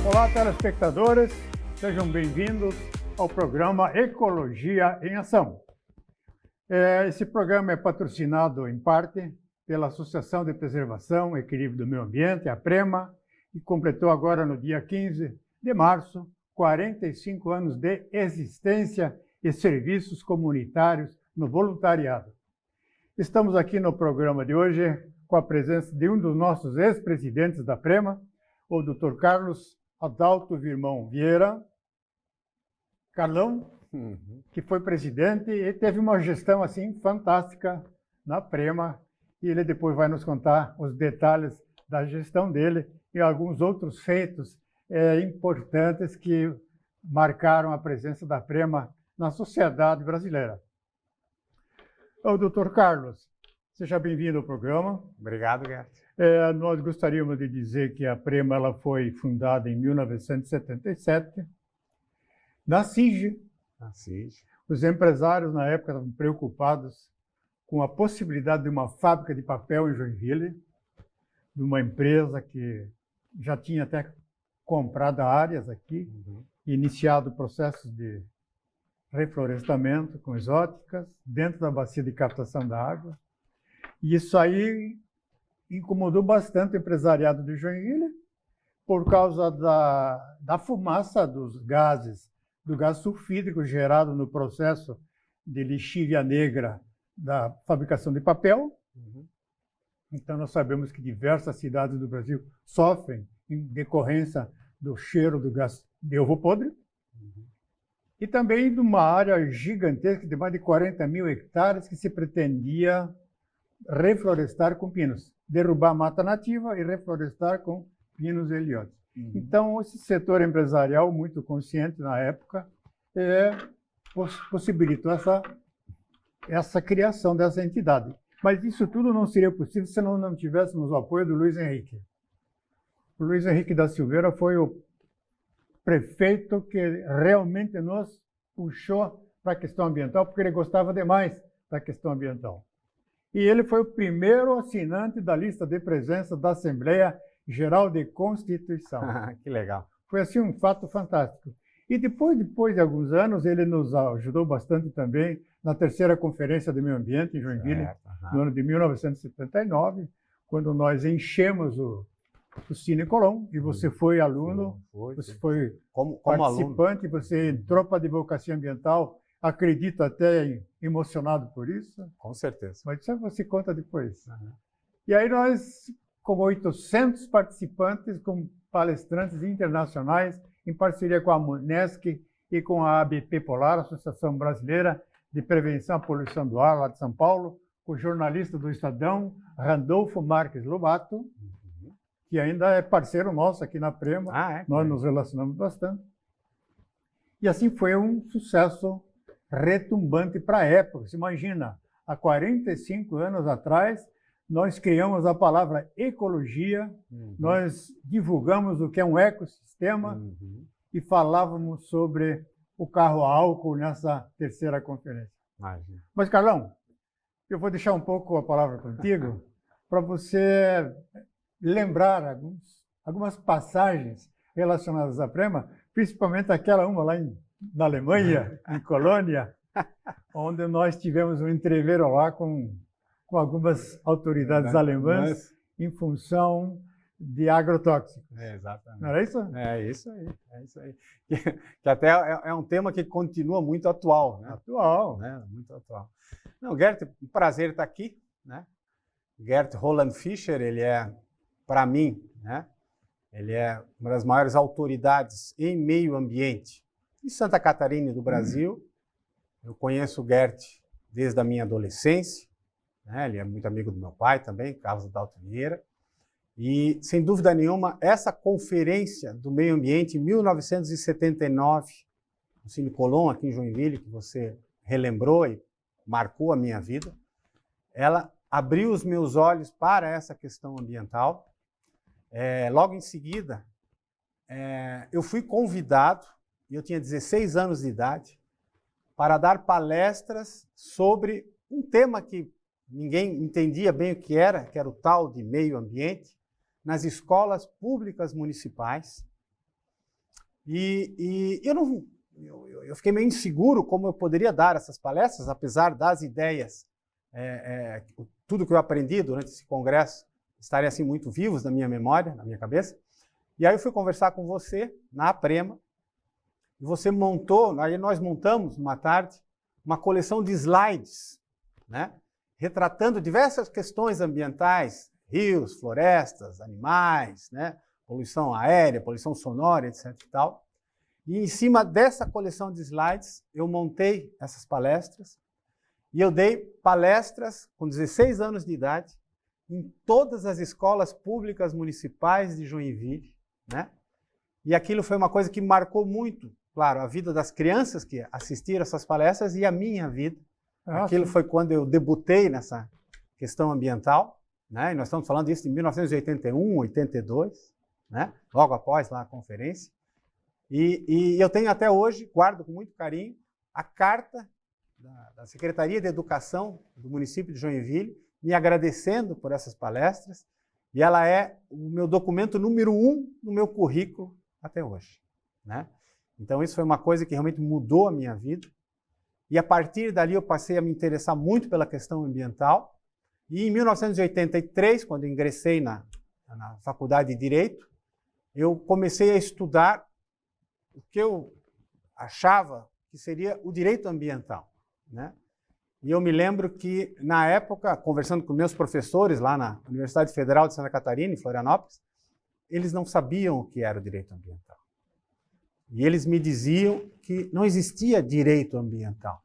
Olá, telespectadores, sejam bem-vindos ao programa Ecologia em Ação. Esse programa é patrocinado, em parte, pela Associação de Preservação e Equilíbrio do Meio Ambiente, a APREMA, e completou agora, no dia 15 de março, 45 anos de existência e serviços comunitários no voluntariado. Estamos aqui no programa de hoje com a presença de um dos nossos ex-presidentes da APREMA, o Dr. Carlos Adalto Virmão Vieira, Carlão, que foi presidente e teve uma gestão assim fantástica na APREMA, e ele depois vai nos contar os detalhes da gestão dele e alguns outros feitos importantes que marcaram a presença da APREMA na sociedade brasileira. O Dr. Carlos, seja bem-vindo ao programa. Obrigado, Gert. Nós gostaríamos de dizer que a APREMA ela foi fundada em 1977, na CIG. Os empresários, na época, estavam preocupados com a possibilidade de uma fábrica de papel em Joinville, de uma empresa que já tinha até comprado áreas aqui, iniciado processos de reflorestamento com exóticas dentro da bacia de captação da água. E isso aí incomodou bastante o empresariado de Joinville por causa da fumaça dos gases, do gás sulfídrico gerado no processo de lixívia negra da fabricação de papel. Então, nós sabemos que diversas cidades do Brasil sofrem em decorrência do cheiro do gás de ovo podre. E também de uma área gigantesca de mais de 40 mil hectares que se pretendia reflorestar com pinos, derrubar a mata nativa e reflorestar com pinos e ilhotes. Então, esse setor empresarial, muito consciente na época, possibilitou essa criação dessa entidade. Mas isso tudo não seria possível se não tivéssemos o apoio do Luiz Henrique. O Luiz Henrique da Silveira foi o prefeito que realmente nos puxou para a questão ambiental, porque ele gostava demais da questão ambiental. E ele foi o primeiro assinante da lista de presença da Assembleia Geral de Constituição. Que legal. Foi assim um fato fantástico. E depois de alguns anos, ele nos ajudou bastante também na terceira Conferência de Meio Ambiente em Joinville, no ano de 1979, quando nós enchemos o Cine Colón, e você foi aluno, você foi como participante, aluno. Você entrou para a advocacia ambiental, acredito até emocionado por isso. Com certeza. Mas isso você conta depois. E aí nós, com 800 participantes, com palestrantes internacionais, em parceria com a Munesc e com a ABP Polar, Associação Brasileira de Prevenção à Poluição do Ar, lá de São Paulo, com o jornalista do Estadão, Randolfo Marques Lobato, que ainda é parceiro nosso aqui na APREMA. Nós nos relacionamos bastante. E assim foi um sucesso retumbante para a época. Você imagina, há 45 anos atrás, nós criamos a palavra ecologia, nós divulgamos o que é um ecossistema e falávamos sobre o carro a álcool nessa terceira conferência. Mas, Carlão, eu vou deixar um pouco a palavra contigo para você lembrar algumas passagens relacionadas à APREMA, principalmente aquela uma lá na Alemanha, em Colônia, onde nós tivemos um entreveiro lá com algumas autoridades alemãs em função de agrotóxicos. Exatamente. Não era isso? É isso aí. Que até é um tema que continua muito atual. Né? Atual. Muito atual. Não, Gert, um prazer estar aqui. Né? Gert Roland Fischer, ele é, para mim, né? Ele é uma das maiores autoridades em meio ambiente em Santa Catarina e do Brasil. Eu conheço o Gert desde a minha adolescência. Né? Ele é muito amigo do meu pai também, Carlos Adalto Vieira. E, sem dúvida nenhuma, essa conferência do meio ambiente em 1979, no Cine Colón, aqui em Joinville, que você relembrou e marcou a minha vida, ela abriu os meus olhos para essa questão ambiental. Logo em seguida, eu fui convidado, e eu tinha 16 anos de idade, para dar palestras sobre um tema que ninguém entendia bem o que era o tal de meio ambiente, nas escolas públicas municipais. E eu fiquei meio inseguro como eu poderia dar essas palestras, apesar das ideias, tudo que eu aprendi durante esse congresso estarem assim muito vivos na minha memória, na minha cabeça. E aí eu fui conversar com você na Aprema, e você montou, aí nós montamos uma tarde uma coleção de slides, né, retratando diversas questões ambientais, rios, florestas, animais, né, poluição aérea, poluição sonora, etc. e tal. E em cima dessa coleção de slides, eu montei essas palestras, e eu dei palestras com 16 anos de idade em todas as escolas públicas municipais de Joinville, né? E aquilo foi uma coisa que marcou muito, claro, a vida das crianças que assistiram essas palestras e a minha vida. Aquilo foi quando eu debutei nessa questão ambiental, né? E nós estamos falando disso em 1981, 82, né? Logo após lá a conferência. E eu tenho até hoje, guardo com muito carinho, a carta da Secretaria de Educação do município de Joinville, me agradecendo por essas palestras, e ela é o meu documento número 1 no meu currículo até hoje, né? Então isso foi uma coisa que realmente mudou a minha vida, e a partir dali eu passei a me interessar muito pela questão ambiental, e em 1983, quando eu ingressei na Faculdade de Direito, eu comecei a estudar o que eu achava que seria o direito ambiental, né? E eu me lembro que, na época, conversando com meus professores lá na Universidade Federal de Santa Catarina, em Florianópolis, eles não sabiam o que era o direito ambiental. E eles me diziam que não existia direito ambiental,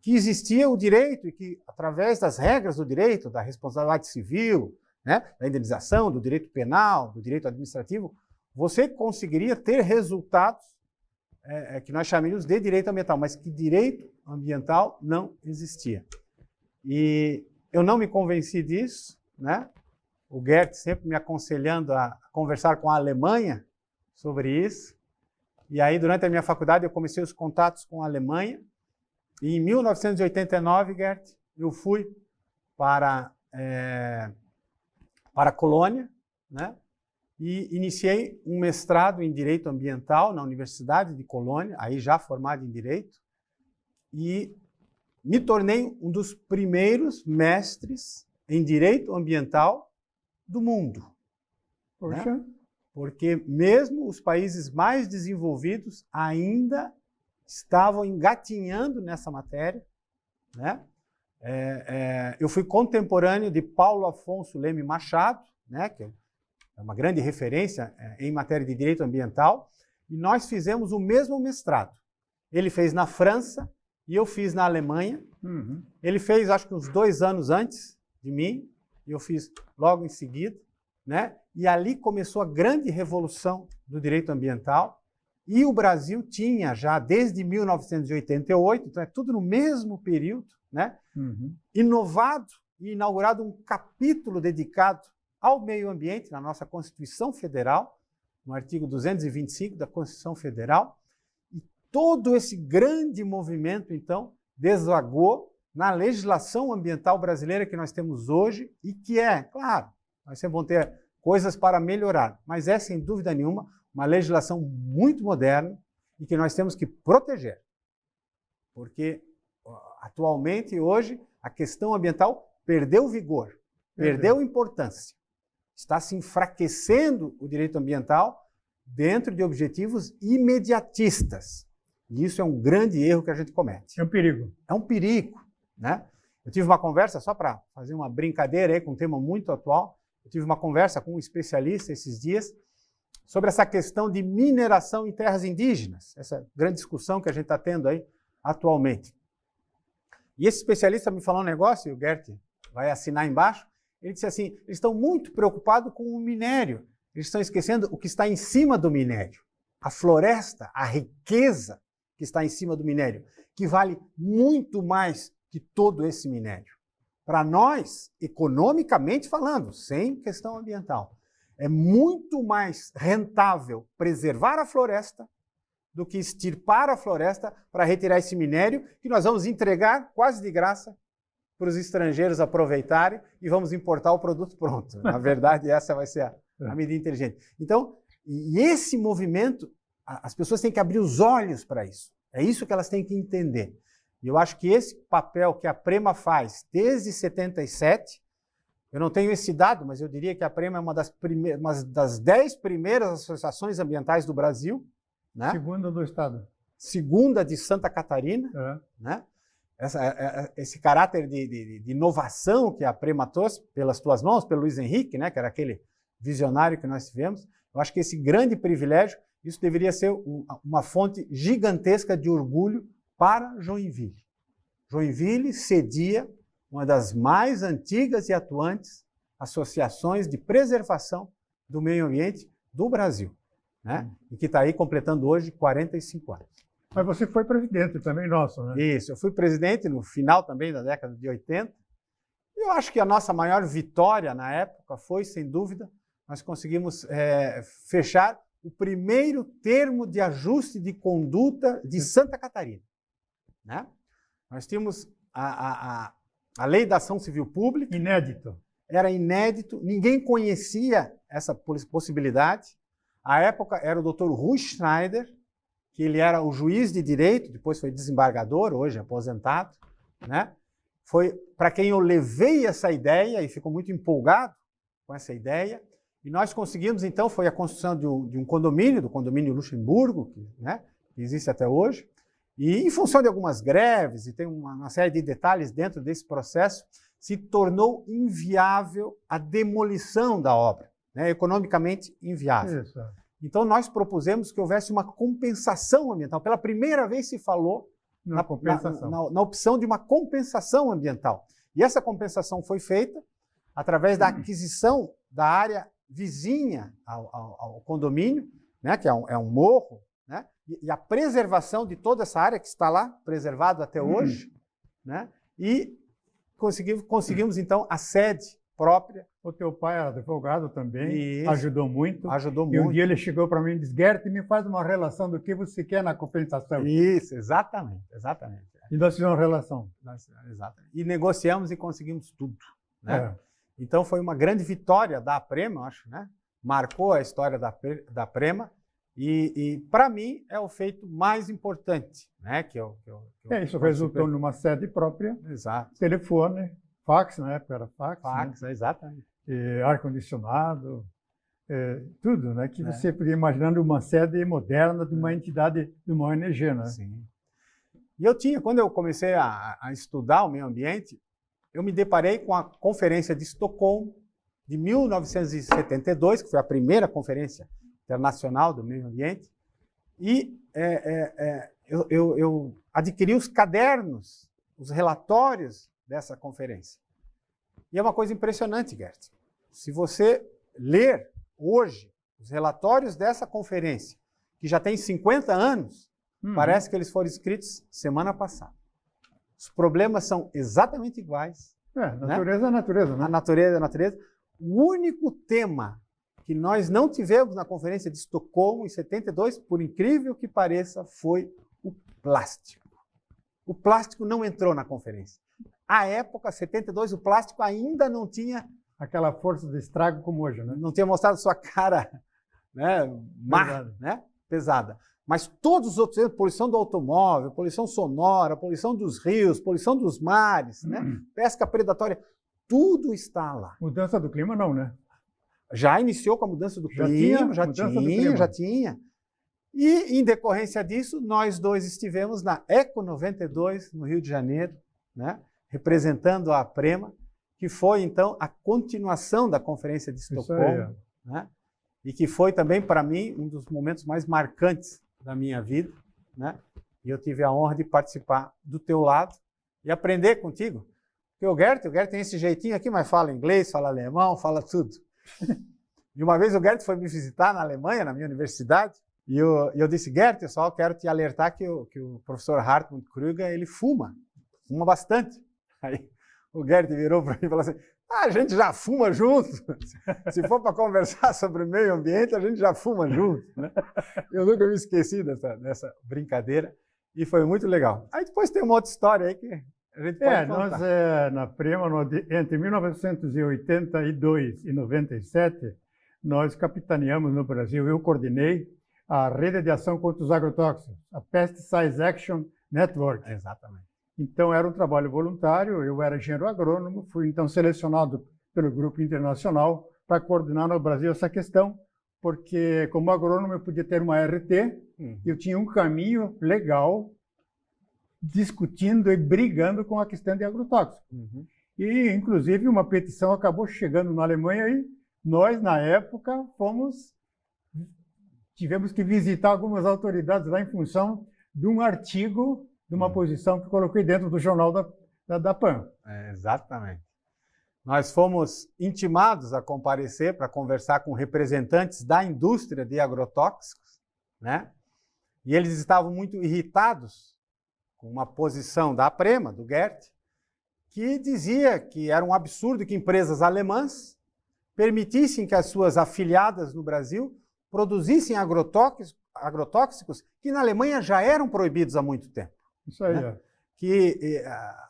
que existia o direito e que, através das regras do direito, da responsabilidade civil, né, da indenização, do direito penal, do direito administrativo, você conseguiria ter resultados que nós chamamos de direito ambiental, mas que direito ambiental não existia. E eu não me convenci disso, né? O Gert sempre me aconselhando a conversar com a Alemanha sobre isso. E aí, durante a minha faculdade, eu comecei os contatos com a Alemanha. E em 1989, Gert, eu fui para a Colônia, né? E iniciei um mestrado em Direito Ambiental na Universidade de Colônia, aí já formado em Direito, e me tornei um dos primeiros mestres em Direito Ambiental do mundo. Poxa. Né? Porque mesmo os países mais desenvolvidos ainda estavam engatinhando nessa matéria, né? Eu fui contemporâneo de Paulo Afonso Leme Machado, né, que é uma grande referência em matéria de direito ambiental, e nós fizemos o mesmo mestrado. Ele fez na França e eu fiz na Alemanha. Uhum. Ele fez, acho que uns 2 anos antes de mim, e eu fiz logo em seguida, né? E ali começou a grande revolução do direito ambiental, e o Brasil tinha já, desde 1988, então é tudo no mesmo período, né? Uhum. Inovado e inaugurado um capítulo dedicado ao meio ambiente na nossa Constituição Federal, no artigo 225 da Constituição Federal, e todo esse grande movimento, então, desagou na legislação ambiental brasileira que nós temos hoje e que claro, nós sempre vamos ter coisas para melhorar, mas é, sem dúvida nenhuma, uma legislação muito moderna e que nós temos que proteger. Porque, atualmente, hoje, a questão ambiental perdeu vigor, perdeu importância. Está se enfraquecendo o direito ambiental dentro de objetivos imediatistas. E isso é um grande erro que a gente comete. É um perigo. É um perigo, né? Eu tive uma conversa, só para fazer uma brincadeira aí com um tema muito atual, eu tive uma conversa com um especialista esses dias sobre essa questão de mineração em terras indígenas, essa grande discussão que a gente está tendo aí atualmente. E esse especialista me falou um negócio, e o Gert vai assinar embaixo. Ele disse assim, eles estão muito preocupados com o minério, eles estão esquecendo o que está em cima do minério. A floresta, a riqueza que está em cima do minério, que vale muito mais que todo esse minério. Para nós, economicamente falando, sem questão ambiental, é muito mais rentável preservar a floresta do que extirpar a floresta para retirar esse minério que nós vamos entregar quase de graça para os estrangeiros aproveitarem e vamos importar o produto pronto. Na verdade, essa vai ser a medida inteligente. Então, e esse movimento as pessoas têm que abrir os olhos para isso. É isso que elas têm que entender. E eu acho que esse papel que a Prema faz desde 77, eu não tenho esse dado, mas eu diria que a Prema é uma das 10 primeiras associações ambientais do Brasil. Né? Segunda do Estado. Segunda de Santa Catarina. Né? Esse caráter de inovação que a Prema trouxe pelas tuas mãos, pelo Luiz Henrique, né? Que era aquele visionário que nós tivemos. Eu acho que esse grande privilégio, isso deveria ser uma fonte gigantesca de orgulho para Joinville. Joinville cedia uma das mais antigas e atuantes associações de preservação do meio ambiente do Brasil, né? E que está aí completando hoje 45 anos. Mas você foi presidente também nosso, né? Isso, eu fui presidente no final também da década de 80. Eu acho que a nossa maior vitória na época foi, sem dúvida, nós conseguimos fechar o primeiro termo de ajuste de conduta de Santa Catarina. Né? Nós tínhamos a lei da ação civil pública. Inédito. Era inédito, ninguém conhecia essa possibilidade. À época era o Dr. Rui Schneider, que ele era o juiz de direito, depois foi desembargador, hoje aposentado. Né? Foi para quem eu levei essa ideia e ficou muito empolgado com essa ideia. E nós conseguimos, então, foi a construção de um condomínio, do condomínio Luxemburgo, que existe até hoje. E, em função de algumas greves, e tem uma série de detalhes dentro desse processo, se tornou inviável a demolição da obra, né? Economicamente inviável. Isso. Então, nós propusemos que houvesse uma compensação ambiental. Pela primeira vez se falou na opção de uma compensação ambiental. E essa compensação foi feita através da aquisição da área vizinha ao condomínio, né? Que é um morro, né? E a preservação de toda essa área que está lá, preservado até hoje, né? E conseguimos, então, a sede própria. O teu pai era advogado também, Isso. ajudou muito. Ajudou E muito. um dia ele chegou para mim e disse, Gert, me faz uma relação do que você quer na compensação. Isso, exatamente. E nós fizemos uma relação. Exatamente. E negociamos e conseguimos tudo. Né? É. Então, foi uma grande vitória da Prema, acho, né? Marcou a história da Prema. E para mim, é o feito mais importante. Né? Isso resultou numa sede própria. Exato. Telefone, fax, na época era fax. Fax, né? Exatamente. Ar-condicionado, tudo, né? Que você podia imaginar uma sede moderna de uma entidade, de uma ONG, né? Sim. E quando eu comecei a estudar o meio ambiente, eu me deparei com a Conferência de Estocolmo, de 1972, que foi a primeira conferência internacional do meio ambiente, e eu adquiri os cadernos, os relatórios dessa conferência. E é uma coisa impressionante, Gert. Se você ler hoje os relatórios dessa conferência, que já tem 50 anos, parece que eles foram escritos semana passada. Os problemas são exatamente iguais. Natureza é natureza, né? A natureza é a natureza. O único tema que nós não tivemos na Conferência de Estocolmo, em 72, por incrível que pareça, foi o plástico. O plástico não entrou na conferência. À época, 72, o plástico ainda não tinha aquela força de estrago como hoje, né? Não tinha mostrado sua cara, né, pesada. Mas todos os outros, poluição do automóvel, poluição sonora, poluição dos rios, poluição dos mares, né, pesca predatória, tudo está lá. Mudança do clima não, né? Já iniciou com a mudança do clima, já tinha. E, em decorrência disso, nós dois estivemos na Eco 92, no Rio de Janeiro, né, representando a Prema, que foi, então, a continuação da Conferência de Estocolmo, né, e que foi também, para mim, um dos momentos mais marcantes da minha vida. Né, e eu tive a honra de participar do teu lado e aprender contigo. Porque o Gert tem esse jeitinho aqui, mas fala inglês, fala alemão, fala tudo. E uma vez o Gert foi me visitar na Alemanha, na minha universidade, e eu disse, Gert, eu só quero te alertar que o professor Hartmut Krüger, ele fuma bastante. Aí o Gert virou para mim e falou assim, a gente já fuma junto. Se for para conversar sobre o meio ambiente, a gente já fuma junto. Né? Eu nunca me esqueci dessa brincadeira e foi muito legal. Aí depois tem uma outra história aí que a gente pode contar. Nós, na Prema, entre 1982 e 97, nós capitaneamos no Brasil, eu coordenei a Rede de Ação contra os Agrotóxicos, a Pesticides Action Network. Exatamente. Então, era um trabalho voluntário, eu era engenheiro agrônomo, fui então selecionado pelo Grupo Internacional para coordenar no Brasil essa questão, porque como agrônomo eu podia ter uma RT, eu tinha um caminho legal discutindo e brigando com a questão de agrotóxicos. E, inclusive, uma petição acabou chegando na Alemanha e nós, na época, tivemos que visitar algumas autoridades lá em função de um artigo, de uma posição que coloquei dentro do jornal da PAN. Exatamente. Nós fomos intimados a comparecer para conversar com representantes da indústria de agrotóxicos, né? E eles estavam muito irritados com uma posição da APREMA, do Gert, que dizia que era um absurdo que empresas alemãs permitissem que as suas afiliadas no Brasil produzissem agrotóxicos que na Alemanha já eram proibidos há muito tempo. Isso aí, né? Que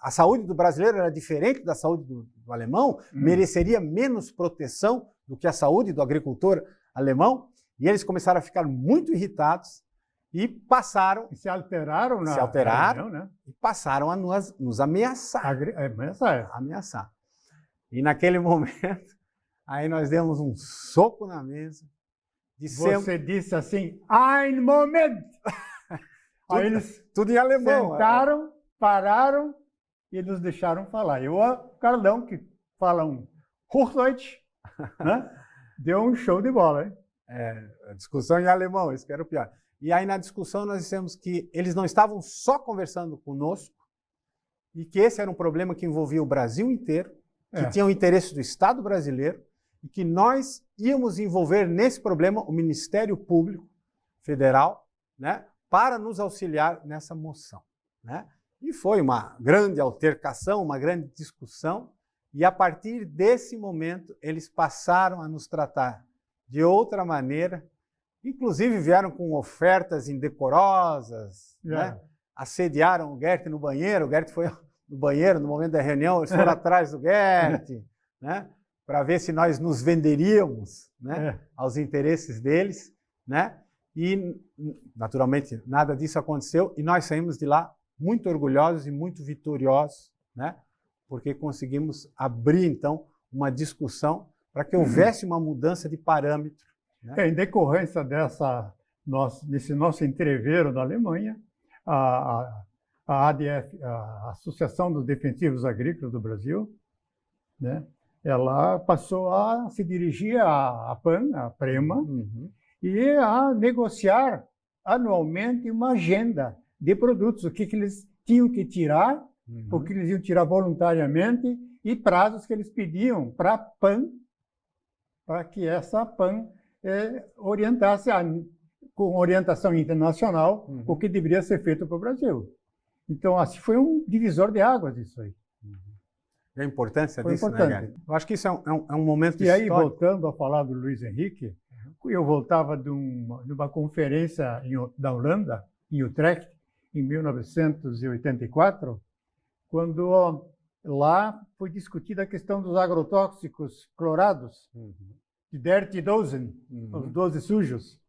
a saúde do brasileiro era diferente da saúde do alemão, mereceria menos proteção do que a saúde do agricultor alemão, e eles começaram a ficar muito irritados e passaram... E se alteraram na reunião, né? E passaram a nos ameaçar. Ameaçar. E naquele momento, aí nós demos um soco na mesa. Você disse assim, ein Moment! Aí eles tudo em alemão. Sentaram, pararam e nos deixaram falar. Eu, o Carlão, que fala um Hochdeutsch, né? Deu um show de bola, hein? A discussão em alemão, isso que era o pior. E aí na discussão nós dissemos que eles não estavam só conversando conosco e que esse era um problema que envolvia o Brasil inteiro, que tinha o interesse do Estado brasileiro e que nós íamos envolver nesse problema o Ministério Público Federal, né, para nos auxiliar nessa moção, né? E foi uma grande altercação, uma grande discussão, e a partir desse momento eles passaram a nos tratar de outra maneira, inclusive vieram com ofertas indecorosas, né? Assediaram o Gert no banheiro, o Gert foi no banheiro no momento da reunião, eles foram atrás do Gert, né? Para ver se nós nos venderíamos, né? Aos interesses deles, né? E, naturalmente, nada disso aconteceu e nós saímos de lá muito orgulhosos e muito vitoriosos, né? Porque conseguimos abrir, então, uma discussão para que houvesse uma mudança de parâmetro. Né? Em decorrência desse nosso entreveiro na Alemanha, a ADF, a Associação dos Defensivos Agrícolas do Brasil, né? Ela passou a se dirigir à PAN, à PREMA, e a negociar anualmente uma agenda de produtos, o que eles tinham que tirar, o que eles iam tirar voluntariamente e prazos que eles pediam para a PAN, para que essa PAN orientasse, com orientação internacional, o que deveria ser feito para o Brasil. Então, assim, foi um divisor de águas isso aí. E a importância foi disso, importante. né, Gert? Eu acho que isso é um momento e histórico. E aí, voltando a falar do Luiz Henrique, eu voltava de uma conferência da Holanda, em Utrecht, em 1984, quando lá foi discutida a questão dos agrotóxicos clorados, de Dirty Dozen, os 12 sujos.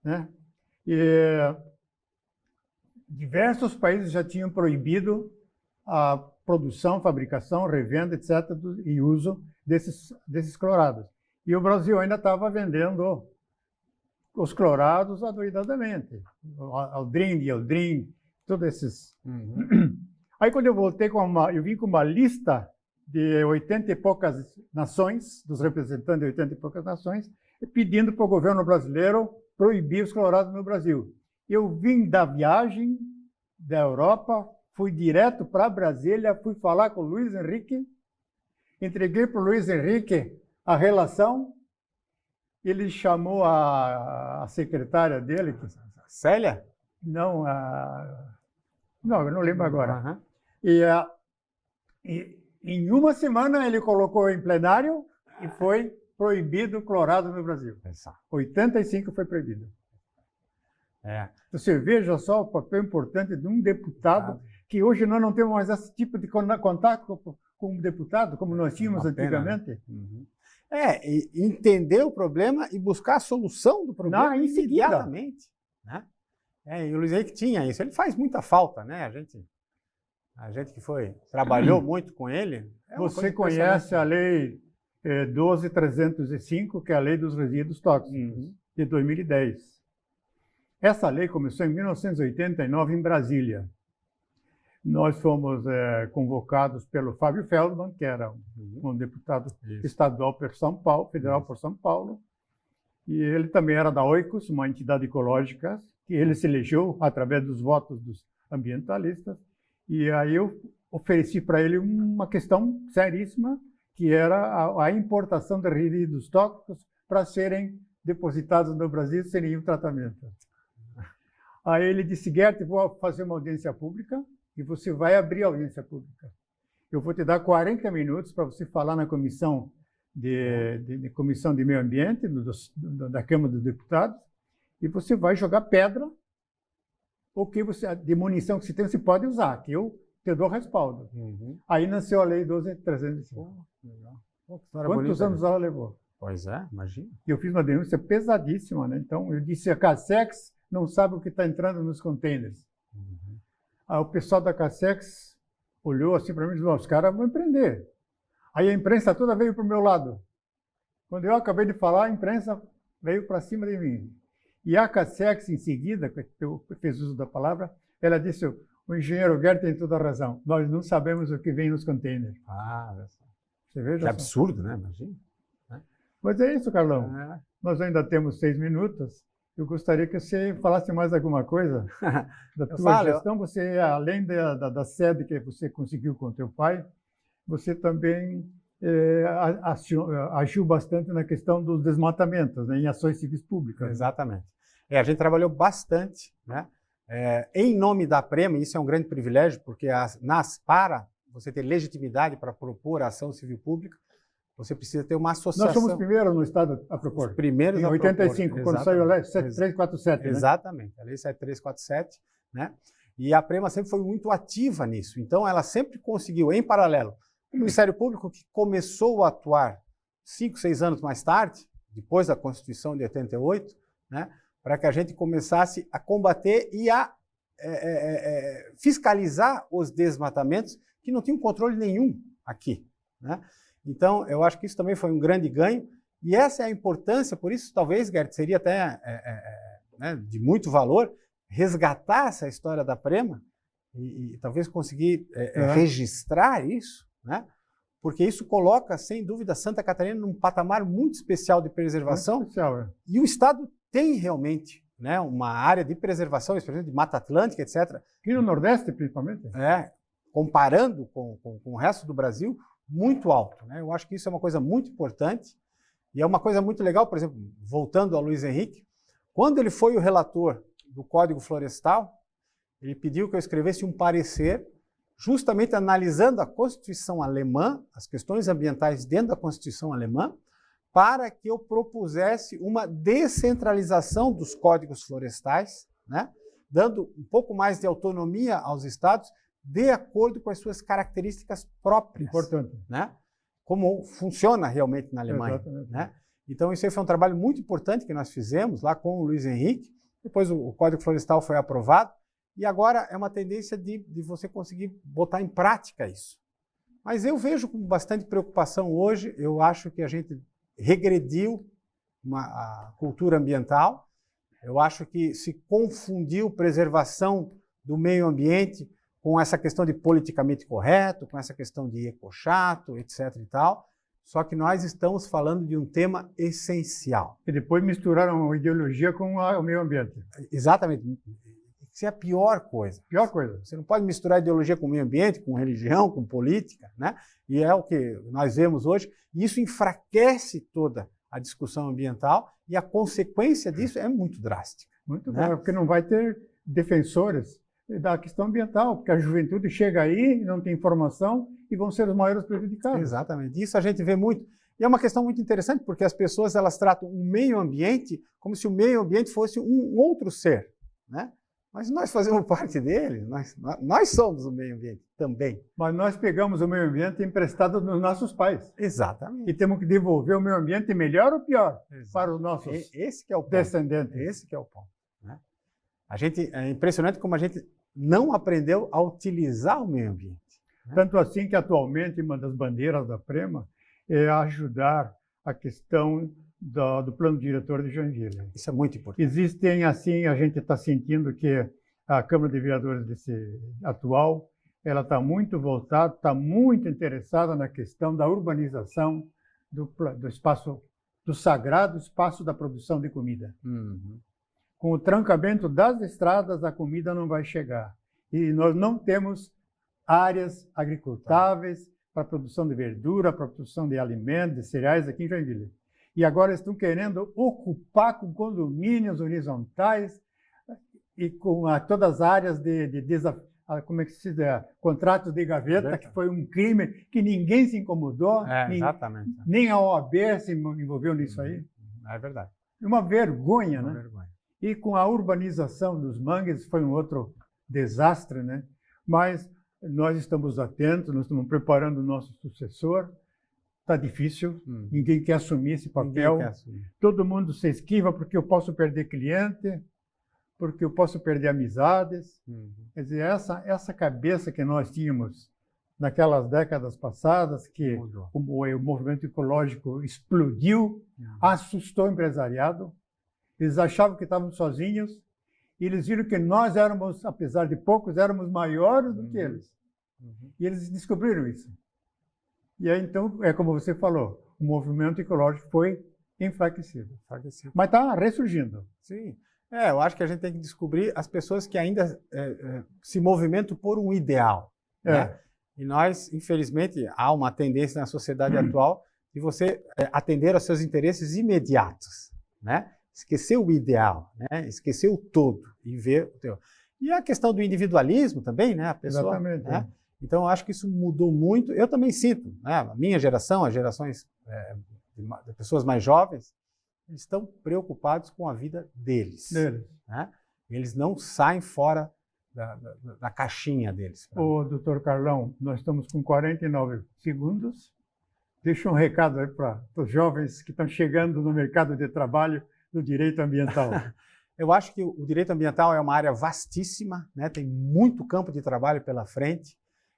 Né? E diversos países já tinham proibido a produção, fabricação, revenda, etc., e uso desses clorados. E o Brasil ainda estava vendendo os clorados adoidadamente. Aldrin, Dieldrin, todos esses. Aí, quando eu voltei eu vim com uma lista de 80 e poucas nações, dos representantes de 80 e poucas nações, pedindo para o governo brasileiro proibir os clorados no Brasil. Eu vim da viagem da Europa, fui direto para Brasília, fui falar com o Luiz Henrique, entreguei para o Luiz Henrique a relação, ele chamou a secretária dele. Célia? Não, eu não lembro agora. E em uma semana ele colocou em plenário e foi proibido o clorado no Brasil. 85 foi proibido. Você veja só o papel importante de um deputado, que hoje nós não temos mais esse tipo de contato com o deputado, como nós tínhamos antigamente. Entender o problema e buscar a solução do problema em seguida. Imediatamente. Né? E o Luiz Henrique tinha isso. Ele faz muita falta, né? A gente que trabalhou muito com ele. Você conhece a Lei 12.305, que é a Lei dos Resíduos Tóxicos, de 2010. Essa lei começou em 1989 em Brasília. Nós fomos convocados pelo Fábio Feldman, que era um deputado estadual por São Paulo, federal por São Paulo, e ele também era da Oikos, uma entidade ecológica, que ele se elegeu através dos votos dos ambientalistas, e aí eu ofereci para ele uma questão seríssima, que era a importação de resíduos tóxicos para serem depositados no Brasil sem nenhum tratamento. Aí ele disse: Gert, vou fazer uma audiência pública e você vai abrir a audiência pública. Eu vou te dar 40 minutos para você falar na comissão comissão de meio ambiente da Câmara dos Deputados, e você vai jogar pedra de munição que você pode usar, que eu te dou respaldo. Aí nasceu a Lei 12.305. Quantos anos ela levou? Pois é, imagina. E eu fiz uma denúncia pesadíssima, né? Então eu disse: a Casex não sabe o que está entrando nos contêineres. Aí o pessoal da Casex olhou assim para mim e disse: os caras vão empreender. Aí a imprensa toda veio para o meu lado. Quando eu acabei de falar, a imprensa veio para cima de mim. E a Casex, em seguida, que eu fiz uso da palavra, ela disse: o engenheiro Gert tem toda a razão. Nós não sabemos o que vem nos contêineres. Você veja, que absurdo, né? Imagina. Mas é isso, Carlão. Nós ainda temos 6 minutos. Eu gostaria que você falasse mais alguma coisa da tua gestão. Você, além da sede que você conseguiu com o teu pai, você também agiu bastante na questão dos desmatamentos, né, em ações civis públicas. Exatamente. A gente trabalhou bastante, né? Em nome da Prema, isso é um grande privilégio, porque para você ter legitimidade para propor a ação civil pública, você precisa ter uma associação. Nós somos os primeiros no Estado a propor. Os primeiros em 85, quando saiu a Lei 7347. Né? Exatamente, a Lei 7347. Né? E a Prema sempre foi muito ativa nisso. Então, ela sempre conseguiu, em paralelo, o Ministério Público, que começou a atuar 5, 6 anos mais tarde, depois da Constituição de 88, né? Para que a gente começasse a combater e a fiscalizar os desmatamentos que não tinham controle nenhum aqui. Né? Então, eu acho que isso também foi um grande ganho, e essa é a importância, por isso talvez, Gert, seria até de muito valor resgatar essa história da Prema e talvez conseguir registrar isso, né? Porque isso coloca, sem dúvida, Santa Catarina num patamar muito especial de preservação. Muito especial, E o Estado tem realmente, né, uma área de preservação, especialmente de Mata Atlântica, etc. E no Nordeste, principalmente. Comparando com o resto do Brasil, muito alto. Né? Eu acho que isso é uma coisa muito importante e é uma coisa muito legal, por exemplo, voltando ao Luiz Henrique, quando ele foi o relator do Código Florestal, ele pediu que eu escrevesse um parecer justamente analisando a Constituição alemã, as questões ambientais dentro da Constituição alemã, para que eu propusesse uma descentralização dos códigos florestais, né? Dando um pouco mais de autonomia aos estados, de acordo com as suas características próprias. Importante. Né? Como funciona realmente na Alemanha. Exatamente. Né? Então, isso aí foi um trabalho muito importante que nós fizemos lá com o Luiz Henrique. Depois o Código Florestal foi aprovado. E agora é uma tendência de você conseguir botar em prática isso. Mas eu vejo com bastante preocupação hoje. Eu acho que a gente regrediu a cultura ambiental. Eu acho que se confundiu preservação do meio ambiente com essa questão de politicamente correto, com essa questão de ecochato, etc. e tal. Só que nós estamos falando de um tema essencial. E depois misturaram a ideologia com o meio ambiente. Exatamente. Isso é a pior coisa. Pior coisa. Você não pode misturar ideologia com o meio ambiente, com religião, com política, né? E é o que nós vemos hoje. E isso enfraquece toda a discussão ambiental e a consequência disso é muito drástica. Muito né? bom, porque não vai ter defensores da questão ambiental, porque a juventude chega aí, não tem informação e vão ser os maiores prejudicados. Exatamente. Isso a gente vê muito. E é uma questão muito interessante, porque as pessoas elas tratam o meio ambiente como se o meio ambiente fosse um outro ser, né? Mas nós fazemos parte dele, nós somos o meio ambiente também. Mas nós pegamos o meio ambiente emprestado dos nossos pais. Exatamente. E temos que devolver o meio ambiente melhor ou pior para os nossos esse que é o ponto. descendentes. Esse que é o ponto. Né? É impressionante como a gente não aprendeu a utilizar o meio ambiente. Né? Tanto assim que atualmente uma das bandeiras da Prema é ajudar a questão do plano diretor de Joinville. Isso é muito importante. Existem, assim, a gente está sentindo que a Câmara de Vereadores atual, ela está muito voltada, está muito interessada na questão da urbanização do espaço, do sagrado espaço da produção de comida. Uhum. Com o trancamento das estradas, a comida não vai chegar. E nós não temos áreas agricultáveis para a produção de verdura, para a produção de alimentos, de cereais aqui em Joinville. E agora estão querendo ocupar com condomínios horizontais e com todas as áreas como é que se diz? Contratos de gaveta, que foi um crime que ninguém se incomodou, exatamente. Nem a OAB se envolveu nisso aí. É verdade. Uma vergonha, Uma né? vergonha. E com a urbanização dos mangues foi um outro desastre, né? Mas nós estamos atentos, nós estamos preparando o nosso sucessor. Está difícil, ninguém quer assumir esse papel. Todo mundo se esquiva porque eu posso perder cliente, porque eu posso perder amizades. Quer dizer, essa cabeça que nós tínhamos naquelas décadas passadas, que o movimento ecológico explodiu, assustou o empresariado. Eles achavam que estavam sozinhos e eles viram que nós éramos, apesar de poucos, éramos maiores do que eles. E eles descobriram isso. E aí, então, é como você falou, o movimento ecológico foi enfraquecido. Mas está ressurgindo. Sim. Eu acho que a gente tem que descobrir as pessoas que ainda se movimentam por um ideal. Né? E nós, infelizmente, há uma tendência na sociedade atual de você atender aos seus interesses imediatos. Né? Esquecer o ideal, né? Esquecer o todo e ver o teu. E a questão do individualismo também, né? A pessoa, exatamente. Né? Então, eu acho que isso mudou muito. Eu também sinto, né? A minha geração, as gerações de pessoas mais jovens, eles estão preocupados com a vida deles. Né? Eles não saem fora da caixinha deles. Ô, doutor Carlão, nós estamos com 49 segundos. Deixa um recado aí para os jovens que estão chegando no mercado de trabalho do direito ambiental. Eu acho que o direito ambiental é uma área vastíssima, né? Tem muito campo de trabalho pela frente.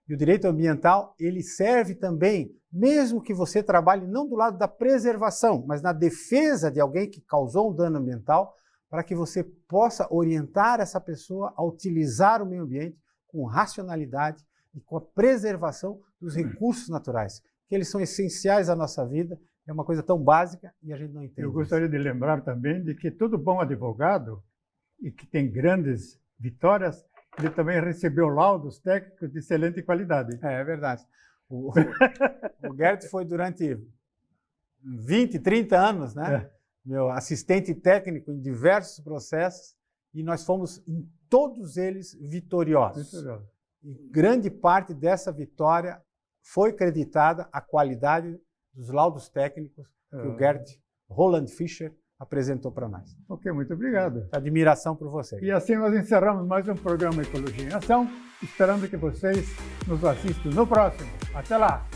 E o direito ambiental, ele serve também, mesmo que você trabalhe não do lado da preservação, mas na defesa de alguém que causou um dano ambiental, para que você possa orientar essa pessoa a utilizar o meio ambiente com racionalidade e com a preservação dos recursos naturais, que eles são essenciais à nossa vida, é uma coisa tão básica e a gente não entende. Eu gostaria de lembrar também de que todo bom advogado, e que tem grandes vitórias, ele também recebeu laudos técnicos de excelente qualidade. É verdade. O Gert foi durante 20, 30 anos, né? Meu assistente técnico em diversos processos, e nós fomos em todos eles vitoriosos. E grande parte dessa vitória foi creditada à qualidade dos laudos técnicos que o Gert Roland Fischer apresentou para nós. Ok, muito obrigado. Admiração por vocês. E assim nós encerramos mais um programa Ecologia em Ação, esperando que vocês nos assistam no próximo. Até lá!